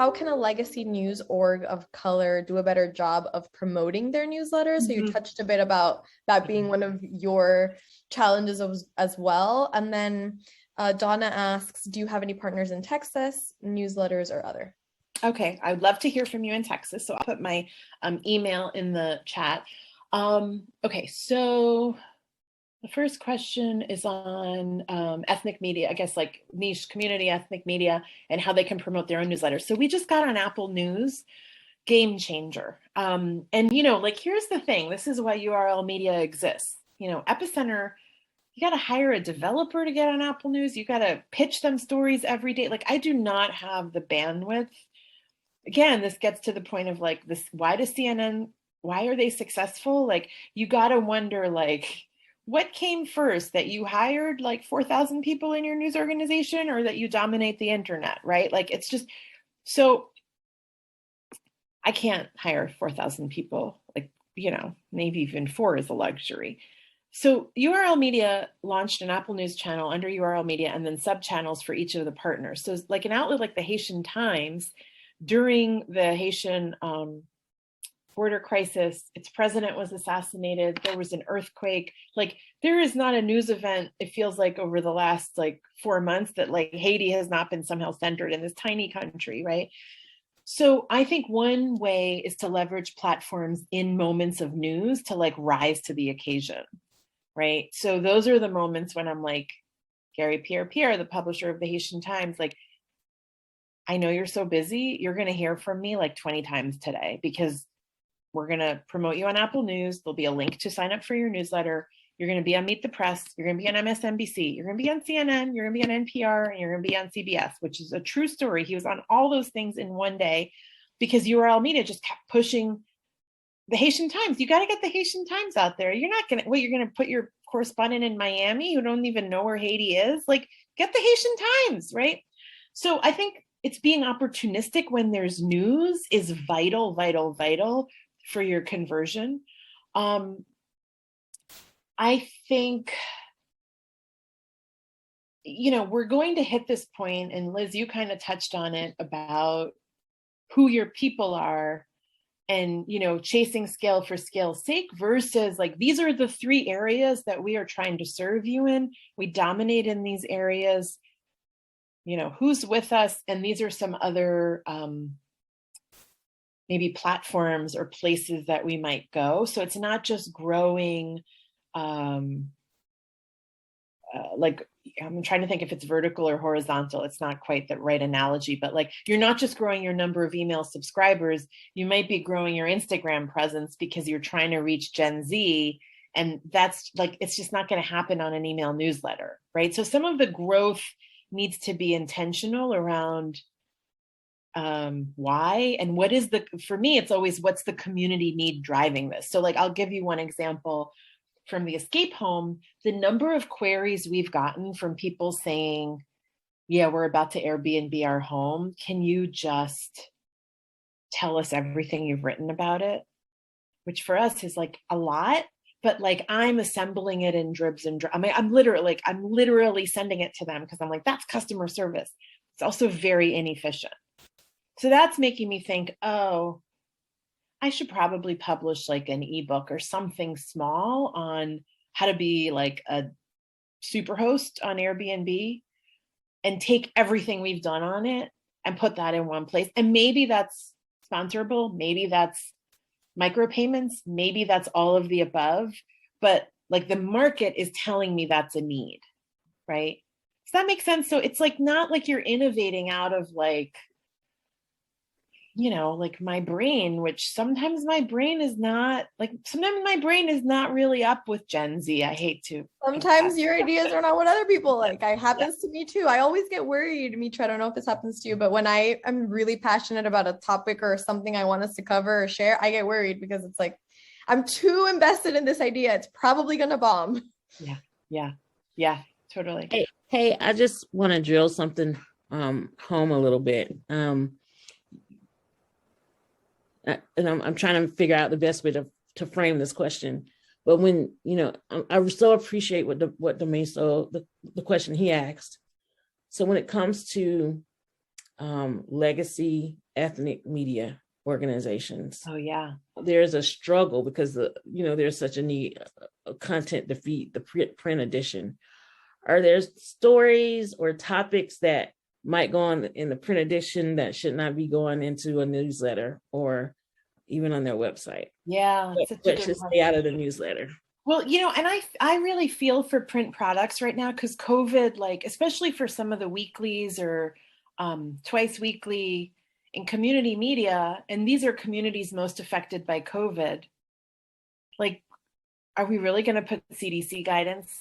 how can a legacy news org of color do a better job of promoting their newsletters? So you touched a bit about that being one of your challenges as well. And then Donna asks, do you have any partners in Texas, newsletters or other? Okay, I would love to hear from you in Texas. So I'll put my email in the chat. Okay, so the first question is on ethnic media, I guess like niche community ethnic media and how they can promote their own newsletters. So we just got on Apple News, game changer. And, you know, like, here's the thing. This is why URL media exists. You know, Epicenter, you got to hire a developer to get on Apple News. You got to pitch them stories every day. Like, I do not have the bandwidth. Again, this gets to the point of like this, why does CNN, why are they successful? Like, you got to wonder, like, what came first, that you hired like 4,000 people in your news organization or that you dominate the internet, right? Like, it's just, so I can't hire 4,000 people, like, you know, maybe even 4 is a luxury. So URL Media launched an Apple News channel under URL Media and then sub-channels for each of the partners. So like an outlet like the Haitian Times, during the Haitian border crisis, its president was assassinated, there was an earthquake. Like, there is not a news event, it feels like, over the last like 4 months that like Haiti has not been somehow centered in this tiny country, right? So I think one way is to leverage platforms in moments of news to like rise to the occasion, right? So those are the moments when I'm like, Gary Pierre, the publisher of the Haitian Times, like, I know you're so busy, you're going to hear from me like 20 times today because we're going to promote you on Apple News. There'll be a link to sign up for your newsletter. You're going to be on Meet the Press. You're going to be on MSNBC. You're going to be on CNN. You're going to be on NPR. And you're going to be on CBS, which is a true story. He was on all those things in one day because URL Media just kept pushing the Haitian Times. You got to get the Haitian Times out there. You're not going to, you're going to put your correspondent in Miami who don't even know where Haiti is? Like, get the Haitian Times, right? So I think it's being opportunistic when there's news is vital for your conversion. I think, you know, we're going to hit this point, and Liz, you kind of touched on it about who your people are and, you know, chasing scale for scale's sake versus like, these are the 3 areas that we are trying to serve you in. We dominate in these areas. You know, who's with us? And these are some other maybe platforms or places that we might go. So it's not just growing, like, I'm trying to think if it's vertical or horizontal. It's not quite the right analogy, but like, you're not just growing your number of email subscribers. You might be growing your Instagram presence because you're trying to reach Gen Z. And that's like, it's just not going to happen on an email newsletter, right? So some of the growth needs to be intentional around why and what is the, for me, it's always what's the community need driving this. So like, I'll give you one example from the Escape Home. The number of queries we've gotten from people saying, yeah, we're about to Airbnb our home. Can you just tell us everything you've written about it? Which for us is like a lot, but like, I'm assembling it in dribs and drabs. I mean, I'm literally sending it to them because I'm like, that's customer service. It's also very inefficient. So that's making me think, oh, I should probably publish like an ebook or something small on how to be like a superhost on Airbnb and take everything we've done on it and put that in one place. And maybe that's sponsorable. Maybe that's micropayments. Maybe that's all of the above. But like, the market is telling me that's a need, right? Does that make sense? So it's like, not like you're innovating out of like, you know, like my brain, which sometimes my brain is not really up with Gen Z. I hate to. Sometimes your ideas are not what other people like. It happens to me too. I always get worried, Mitra. I don't know if this happens to you, but when I am really passionate about a topic or something I want us to cover or share, I get worried because it's like, I'm too invested in this idea. It's probably going to bomb. Yeah, totally. Hey, I just want to drill something home a little bit. And I'm trying to figure out the best way to frame this question. But when, you know, I so appreciate what Domain, so the question he asked. So when it comes to legacy ethnic media organizations. Oh yeah. There's a struggle because there's such a need of content to feed the print edition. Are there stories or topics that might go on in the print edition that should not be going into a newsletter or even on their website? Yeah, But should stay out of the newsletter? Well, and I really feel for print products right now because COVID, like, especially for some of the weeklies or twice weekly in community media, and these are communities most affected by COVID. Like, are we really going to put CDC guidance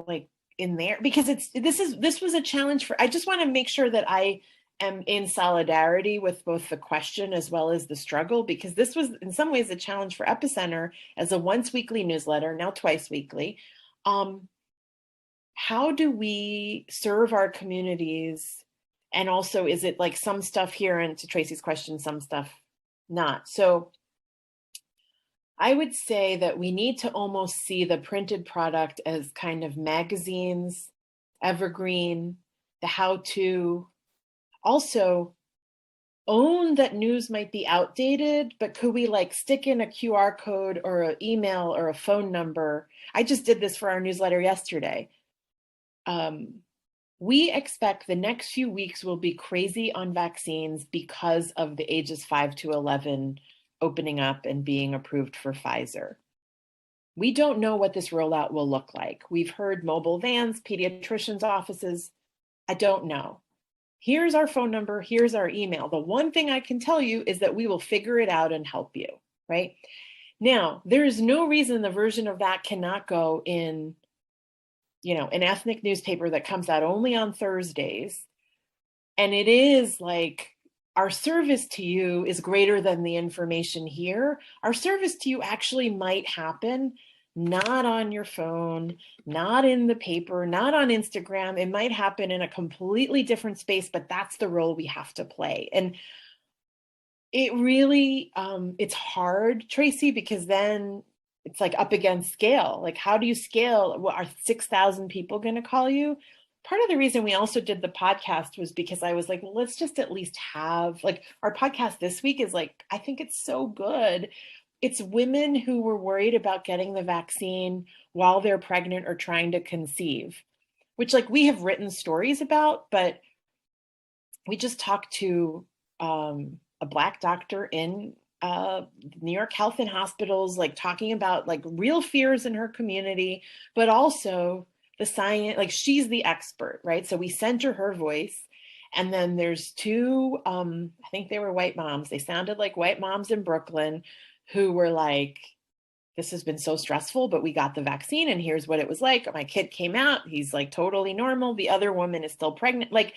like in there? Because this was a challenge I just want to make sure that I am in solidarity with both the question as well as the struggle, because this was in some ways a challenge for Epicenter as a once weekly newsletter, now twice weekly. How do we serve our communities? And also, is it like some stuff here, and to Tracy's question, some stuff not? So I would say that we need to almost see the printed product as kind of magazines, evergreen, the how-to. Also, own that news might be outdated, but could we like stick in a QR code or an email or a phone number? I just did this for our newsletter yesterday. We expect the next few weeks will be crazy on vaccines because of the ages 5 to 11 opening up and being approved for Pfizer. We don't know what this rollout will look like. We've heard mobile vans, pediatricians' offices. I don't know. Here's our phone number. Here's our email. The one thing I can tell you is that we will figure it out and help you, right? Now, there is no reason the version of that cannot go in, an ethnic newspaper that comes out only on Thursdays. And it is like, our service to you is greater than the information here. Our service to you actually might happen not on your phone, not in the paper, not on Instagram. It might happen in a completely different space, but that's the role we have to play. And it really, it's hard, Tracy, because then it's like up against scale. Like, how do you scale? What, are 6,000 people going to call you? Part of the reason we also did the podcast was because I was like, well, let's just at least have, like, our podcast this week is like, I think it's so good. It's women who were worried about getting the vaccine while they're pregnant or trying to conceive, which like we have written stories about, but we just talked to a Black doctor in New York Health and Hospitals, like talking about like real fears in her community, but also the science, like she's the expert, right? So we sent her voice. And then there's two, I think they were white moms. They sounded like white moms in Brooklyn who were like, this has been so stressful, but we got the vaccine and here's what it was like. My kid came out, he's like totally normal. The other woman is still pregnant. Like,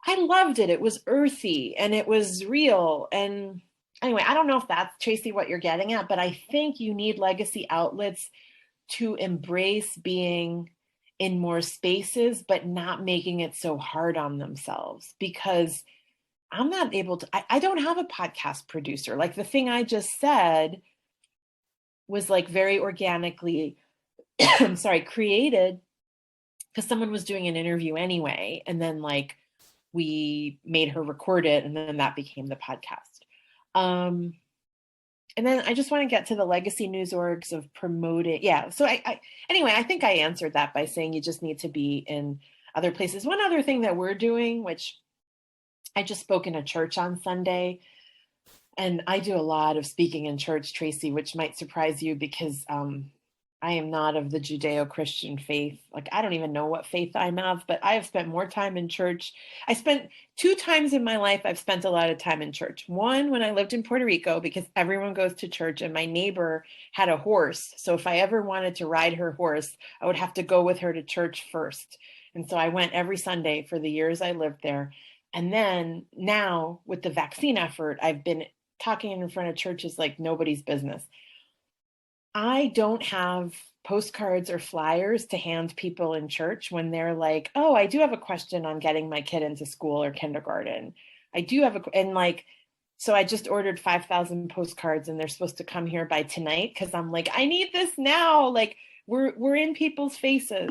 I loved it. It was earthy and it was real. And anyway, I don't know if that's, Tracy, what you're getting at, but I think you need legacy outlets to embrace being in more spaces, but not making it so hard on themselves, because I'm not able to, I don't have a podcast producer. Like the thing I just said was like very organically, I'm sorry, created because someone was doing an interview anyway. And then like we made her record it and then that became the podcast. And then I just want to get to the legacy news orgs of promoting. Yeah. So anyway, I think I answered that by saying you just need to be in other places. One other thing that we're doing, which I just spoke in a church on Sunday, and I do a lot of speaking in church, Tracy, which might surprise you because I am not of the Judeo-Christian faith. Like, I don't even know what faith I'm of, but I have spent more time in church. I spent 2 times in my life, I've spent a lot of time in church. One, when I lived in Puerto Rico, because everyone goes to church and my neighbor had a horse. So if I ever wanted to ride her horse, I would have to go with her to church first. And so I went every Sunday for the years I lived there. And then now with the vaccine effort, I've been talking in front of churches like nobody's business. I don't have postcards or flyers to hand people in church when they're like, oh, I do have a question on getting my kid into school or kindergarten. I do have so I just ordered 5,000 postcards and they're supposed to come here by tonight because I'm like, I need this now. Like we're in people's faces.